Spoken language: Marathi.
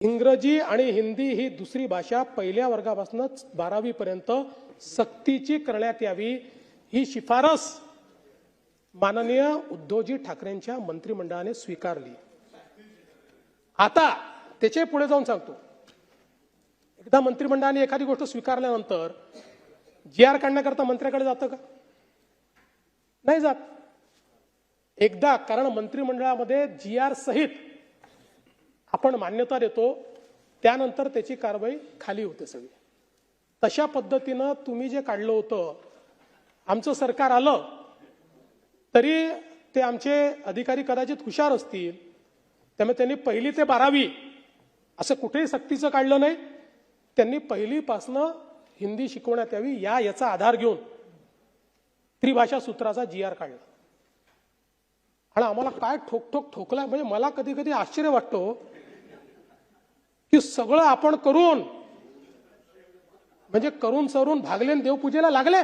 इंग्रजी आणि हिंदी ही दुसरी भाषा पहिल्या वर्गापासून 12वी पर्यंत सक्तीची करण्यात यावी ही शिफारस माननीय उद्धवजी ठाकरेंच्या मंत्रिमंडळाने स्वीकारली। आता त्याचे पुढे जाऊन सांगतो, एकदा मंत्रिमंडळाने एखादी गोष्ट स्वीकारल्यानंतर जी.आर. काढण्याकरता मंत्र्याकडे जातं का? नाही जात। एकदा कारण मंत्रिमंडळामध्ये जी.आर. सहित आपण मान्यता देतो, त्यानंतर त्याची कारवाई खाली होते सगळी। तशा पद्धतीनं तुम्ही जे काढलं होतं, आमचं सरकार आलं तरी ते आमचे अधिकारी कदाचित हुशार असतील, त्यामुळे त्यांनी 1ली ते 12वी असं कुठेही सक्तीचं काढलं नाही। त्यांनी 1लीपासनं हिंदी शिकवण्यात यावी याचा आधार घेऊन त्रिभाषा सूत्राचा जी.आर. काढला। आणि आम्हाला काय ठोकलाय म्हणजे मला कधी कधी आश्चर्य वाटतो की सगळं आपण करून म्हणजे करून सरून भागले देवपूजेला लागले।